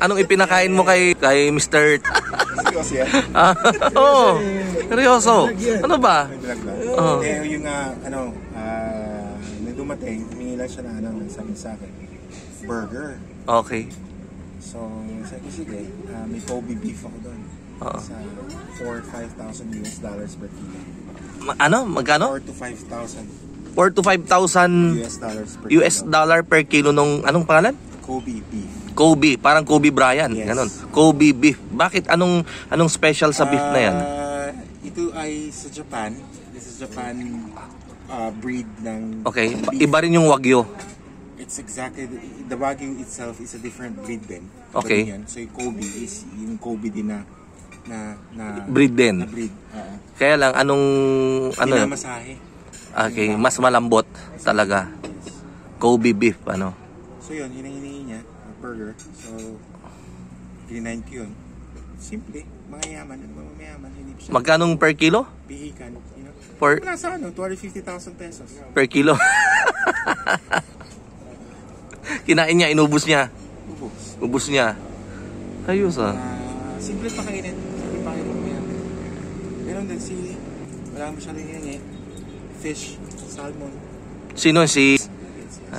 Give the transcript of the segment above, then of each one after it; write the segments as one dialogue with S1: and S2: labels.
S1: anong ipinakain mo kay Mr.
S2: Seryoso yan?
S1: Oo. Seryoso. Ano ba?
S2: Yung nung dumating, humingi lang siya na sabi sa akin, burger.
S1: Okay.
S2: So, sabi ko, sige, may Kobe beef ako doon. Sa $4,000-5,000 per kilo.
S1: Magkano?
S2: 4,000 to 5,000.
S1: 4 to 5,000 US dollar per kilo nung anong pangalan?
S2: Kobe beef.
S1: Kobe, parang Kobe Bryant,
S2: yes.
S1: Ganon. Kobe beef. Bakit anong special sa beef na yan?
S2: Ito ay sa Japan. This is Japan breed ng
S1: Okay,
S2: beef.
S1: iba rin yung Wagyu.
S2: It's exactly the Wagyu itself is a different breed din.
S1: Okay.
S2: So yung Kobe is yung Kobe din na
S1: breed din.
S2: Na breed.
S1: Kaya lang anong
S2: Pinamasahe.
S1: Okay, mas malambot talaga. Kobe beef
S2: So yun, hinihingi niya, burger. So kininain ko yun. Simple, mga mayaman, hindi siya.
S1: Magkanong per kilo?
S2: Pihikan,
S1: Per
S2: nasa 250,000 pesos.
S1: Per kilo. Kinain niya, inubos niya. Ubus niya. Ayos
S2: Simple pakainin. Meron din wala mo siya rin fish, salmon.
S1: Sino si?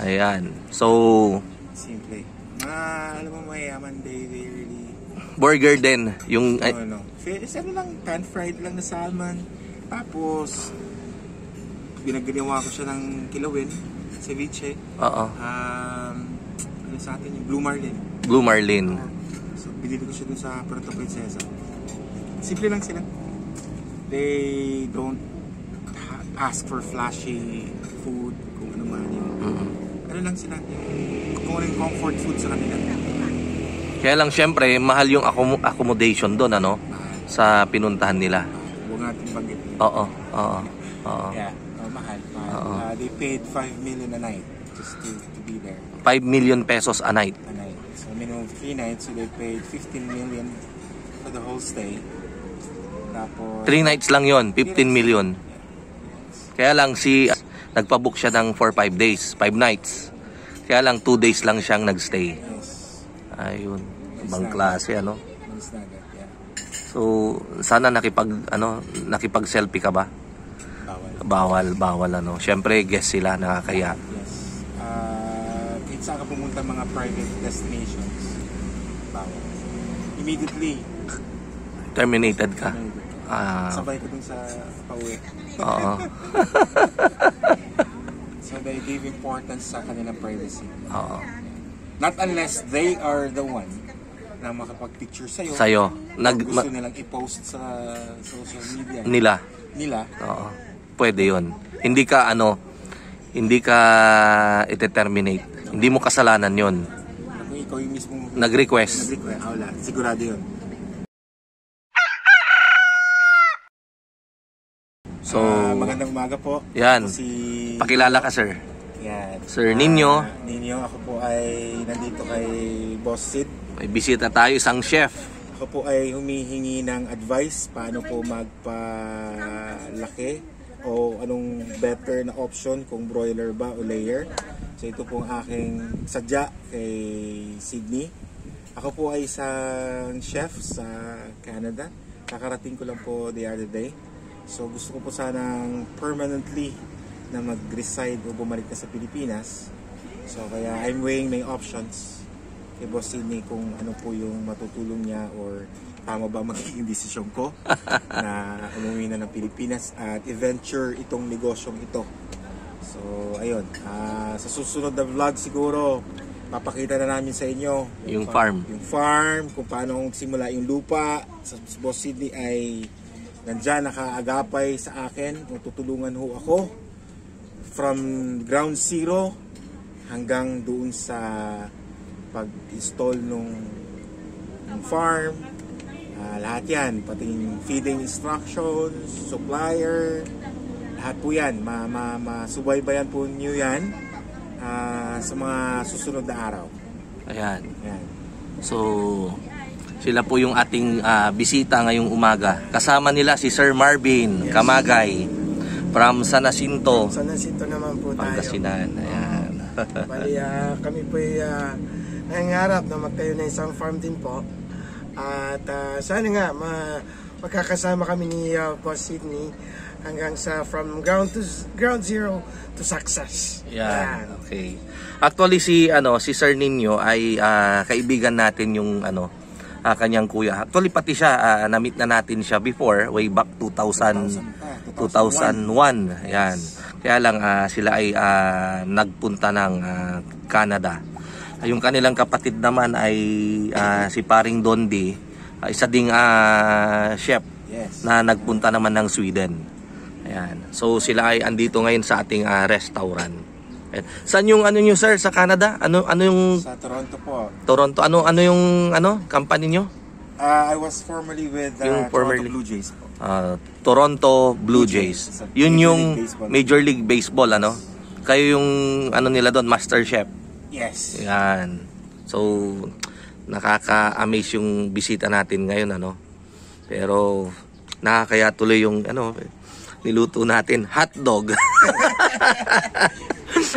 S1: Ayan. So,
S2: simple. Alam mo mayaman, they really...
S1: Burger din. Yung...
S2: No. Fish, lang, pan-fried lang na salmon. Tapos, binagganiwa ko siya ng kilawin, ceviche.
S1: Oo.
S2: Sa atin yung Blue Marlin.
S1: Blue Marlin.
S2: So, binili ko siya dun sa Puerto Princesa. Simple lang sila. They don't ask for flashy food, kung ano man yung... Ano lang sila, kung ano yung comfort food sa kanila.
S1: Kaya lang syempre, mahal yung accommodation doon, sa pinuntahan nila.
S2: Huwag natin bagay.
S1: Oo.
S2: Yeah, mahal. They paid 5 million a night just to be there.
S1: 5 million pesos a night.
S2: So minimum 3 nights, so they paid 15 million for the whole stay. Tapos
S1: 3 nights lang yon, 15 million. Kaya lang nagpabook siya ng 4-5 days, 5 nights. Kaya lang 2 days lang siyang nagstay. Ayun, ibang klase So, sana nakipag-selfie ka ba? Bawal Syempre, guest sila, nakakaya.
S2: Yes. Kahit saan ka pumunta mga private destinations, bawal. Immediately
S1: Terminated ka.
S2: Sabay ko dun sa pauwi.
S1: Oo.
S2: So they give importance sa kanilang privacy.
S1: Oo.
S2: Not unless they are the one na makapag-picture sa'yo.
S1: Gusto
S2: nilang i-post sa social media. Nila.
S1: Oo. Pwede yun. Hindi ka ite-terminate. Hindi mo kasalanan yun.
S2: Kung ikaw yung mismo
S1: nag-request.
S2: Wala. Sigurado yun.
S1: So,
S2: magandang umaga po.
S1: Yan. Pakilala ka, sir.
S2: Yan.
S1: Sir Nino.
S2: Nino, ako po ay nandito kay Boss Sid.
S1: May bisita tayo, isang chef.
S2: Ako po ay humihingi ng advice paano po magpalaki o anong better na option kung broiler ba o layer. So ito po ang aking sadya kay Sydney. Ako po ay isang chef sa Canada. Kakarating ko lang po the other day. So gusto ko po sanang permanently na mag-reside o bumalik na sa Pilipinas. So kaya I'm weighing my options kay Boss Sydney kung ano po yung matutulong niya or tama ba magiging desisyon ko na umuwi na ng Pilipinas at i-venture itong negosyong ito. So ayun, sa susunod na vlog siguro papakita na namin sa inyo
S1: yung farm,
S2: kung paano simula yung lupa. Sa Boss Sydney ay nandyan nakaagapay sa akin, tutulungan ho ako from ground zero hanggang doon sa pag-install ng farm, lahat yan, pati feeding instructions, supplier, lahat po yan, masubaybayan po nyo yan sa mga susunod na araw.
S1: Ayan. So sila po yung ating bisita ngayong umaga. Kasama nila si Sir Marvin Kamagay from San Jacinto.
S3: San Jacinto naman po tayo.
S1: Pangasinan. Ayan.
S3: Bali, kami po ay nangangarap na magtayo na isang farm din po. At sana nga magkakasama kami ni Boss Sydney hanggang sa from ground zero to success.
S1: Yan. Okay. Actually si Sir Nino ay kaibigan natin yung kanyang kuya. Actually pati siya na-meet na natin siya before way back 2001. Yan. Kaya lang sila ay nagpunta ng Canada. Yung kanilang kapatid naman ay si Paring Dondi, isa ding chef na nagpunta naman ng Sweden. Ayan. So sila ay andito ngayon sa ating restaurant. Ayan. Saan yung nyo sir sa Canada? Ano yung
S2: Sa Toronto po.
S1: Toronto? Ano yung company nyo?
S2: I was formerly with Toronto Blue Jays po.
S1: Toronto Blue Jays. Yun yung Major League Baseball, Kayo yung nila doon, Master Chef.
S2: Yes.
S1: Yan. So nakaka-amaze yung bisita natin ngayon, Pero nakakaya tuloy yung niluto natin, hotdog.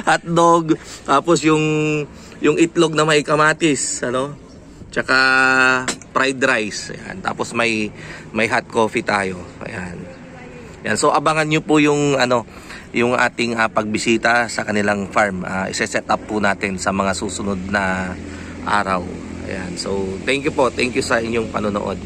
S1: Hotdog, tapos yung itlog na may kamatis, Tsaka fried rice. Ayan. Tapos may hot coffee tayo. Ayan. Yan. So abangan niyo po yung yung ating pagbisita sa kanilang farm. I-set up po natin sa mga susunod na araw. Ayan. So thank you po. Thank you sa inyong panonood.